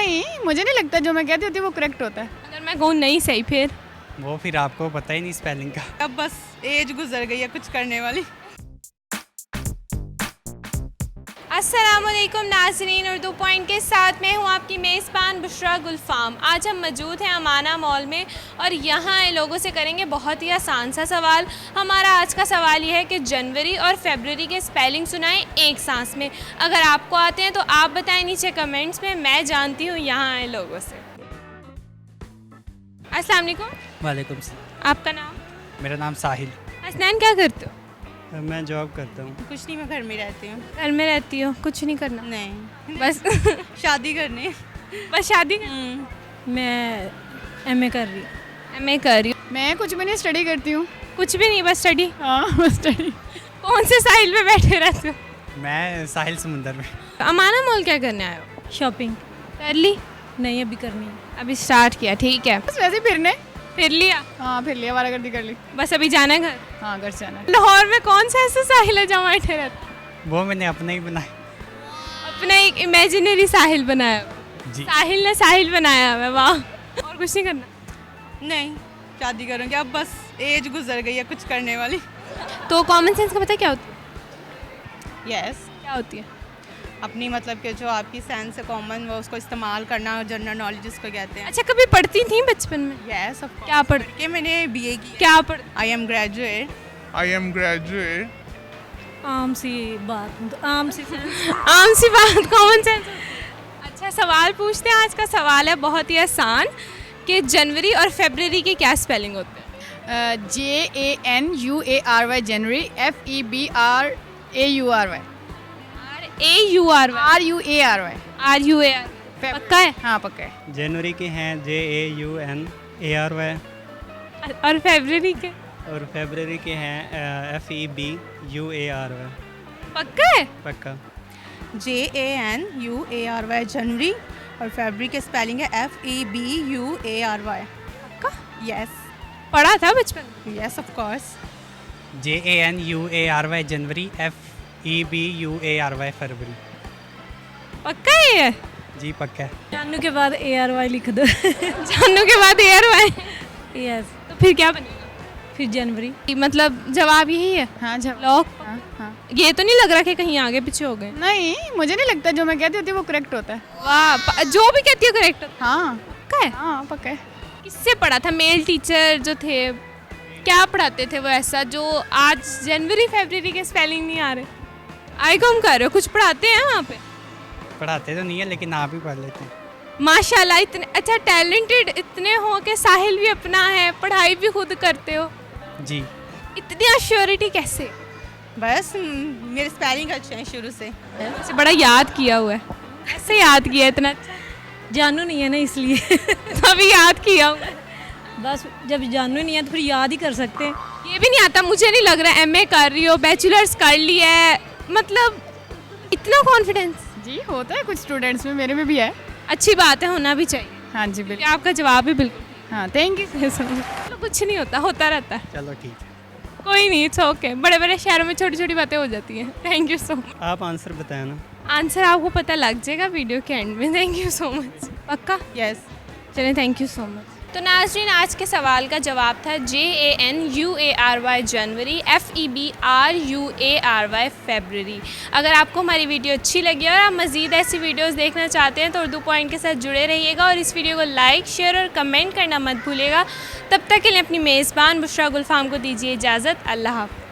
नहीं, मुझे नहीं लगता जो मैं कहती होती वो करेक्ट होता है। अगर मैं कहूँ नहीं सही फिर? वो फिर आपको पता ही नहीं स्पेलिंग का। अब बस एज गुजर गई है कुछ करने वाली। अस्सलामुअलैकुम नाज़रीन, उर्दू पॉइंट के साथ मैं हूँ आपकी मेज़बान बुशरा गुलफाम। आज हम मौजूद हैं अमाना मॉल में और यहाँ आए लोगों से करेंगे बहुत ही आसान सा सवाल। हमारा आज का सवाल ये है कि जनवरी और फरवरी के स्पेलिंग सुनाएं एक सांस में। अगर आपको आते हैं तो आप बताएं नीचे कमेंट्स में, मैं जानती हूँ यहाँ आए लोगों से। अस्सलाम वालेकुम। वालेकुम सलाम। आपका नाम? मेरा नाम साहिल। हसनैन, क्या करते हो? मैं जॉब करता हूँ। कुछ नहीं, मैं घर में रहती हूँ। घर में रहती हो, कुछ नहीं करना? नहीं, बस शादी करनी। बस शादी? मैं एमए कर रही हूँ। एमए कर रही हूँ। मैं कुछ भी नहीं, स्टडी करती हूँ। कुछ भी नहीं, बस स्टडी? हाँ, बस स्टडी। कौन से साहिल पे बैठे रहते हो? मैं साहिल समुंदर में। अमाना मॉल क्या करने आए हो? शॉपिंग कर ली? नहीं अभी करनी है। अभी स्टार्ट किया, ठीक है। बस वैसे ही फिरने। फिर लिया? हाँ, फिर लिया, वारागर्दी कर ली। बस अभी जाना है घर? हाँ, घर से आना है। लाहौर में कौन सा ऐसा साहिल है जहाँ बैठे रहते? वो मैंने अपना ही बनाया। अपना एक इमेजिनरी साहिल बनाया हुआ। जी। साहिल ने साहिल बनाया हुआ है, वाह। और कुछ नहीं करना? नहीं, शादी करूँगी। अब बस एज गुजर गई है कुछ करने वाली। तो कॉमन सेंस का पता है क्या होती है? यस, क्या होती है? अपनी मतलब कि जो आपकी सेंस है कॉमन, वो उसको इस्तेमाल करना, जनरल नॉलेज जिसको कहते हैं। अच्छा, कभी पढ़ती थी बचपन में? यस, क्या पढ़ के मैंने बीए की। क्या पढ़ आई एम ग्रेजुएट। आम सी बात, आम सी आम सी बात, कॉमन सेंस। अच्छा, सवाल पूछते हैं। आज का सवाल है बहुत ही आसान कि जनवरी और फरवरी की क्या स्पेलिंग होते हैं? JANUARY जनवरी, FEBRAURY RUARY। RUAR। पक्का है? हाँ, पक्का है। जनवरी के हैं JAUNARY और फरवरी के? और फरवरी के हैं FEBUARY। पक्का है? पक्का। JANUARY जनवरी और फरवरी के स्पेलिंग है FEBUARY। पक्का? यस, पढ़ा था बचपन में? Yes of course. JANUARY January, FEBUARY फरवरी। पक्का है ये? जी पक्का है। जानू के बाद ARY लिख दो। जानू के बाद ARY? यस, तो फिर क्या बनेगा? फिर जनवरी। मतलब जवाब यही है? हाँ, जब लॉक? हाँ, हाँ। ये तो नहीं लग रहा कि कहीं आगे पीछे हो गए? नहीं, मुझे नहीं लगता जो मैं कहती होती वो करेक्ट होता है। वाह, जो भी कहती हो करेक्ट। हाँ, पक्का है? हाँ, पक्का है। किससे पढ़ा था? मेल टीचर जो थे, क्या पढ़ाते थे वो ऐसा जो आज जनवरी फरवरी के स्पेलिंग नहीं आ रहे? आई कम कर रहे हो, कुछ पढ़ाते हैं वहाँ पे? पढ़ाते तो नहीं है लेकिन आप ही पढ़ लेते हैं। माशाल्लाह, इतने अच्छा टैलेंटेड इतने हो कि साहिल भी अपना है, पढ़ाई भी खुद करते हो। जी। इतनी अश्योरिटी कैसे? बस मेरे स्पेलिंग अच्छे हैं शुरू से। ऐसे बड़ा याद किया हुआ है। ऐसे याद किया इतना अच्छा? जानू नहीं है ना इसलिए। तभी याद किया हुआ है। बस जब जानू नहीं है तो फिर याद ही कर सकते हैं। ये भी नहीं आता, मुझे नहीं लग रहा। एमए कर रही हो, बैचलर्स कर ली है, मतलब इतना कॉन्फिडेंस? जी, होता है कुछ स्टूडेंट्स में, मेरे में भी है। अच्छी बात है, होना भी चाहिए। हाँ जी, ये बिल्कुल। आपका जवाब भी बिल्कुल। हाँ, थैंक यू। चलो, कुछ नहीं होता, होता रहता है। चलो ठीक है। कोई नहीं, इट्स ओके। बड़े बड़े शहरों में छोटी छोटी बातें हो जाती हैं। Thank you so much. आप आंसर बताएं ना। आंसर आपको पता लग जाएगा वीडियो के एंड में। Thank you so much. पक्का? यस। चलें, थैंक यू सो मच। तो नाज़रीन, आज के सवाल का जवाब था JANUARY जनवरी, FEBRUARY फरवरी। अगर आपको हमारी वीडियो अच्छी लगी और आप मज़ीद ऐसी वीडियोस देखना चाहते हैं तो उर्दू पॉइंट के साथ जुड़े रहिएगा और इस वीडियो को लाइक, शेयर और कमेंट करना मत भूलिएगा। तब तक के लिए अपनी मेज़बान बुशरा गुलफाम को दीजिए इजाज़त। अल्लाह हाफ़िज़।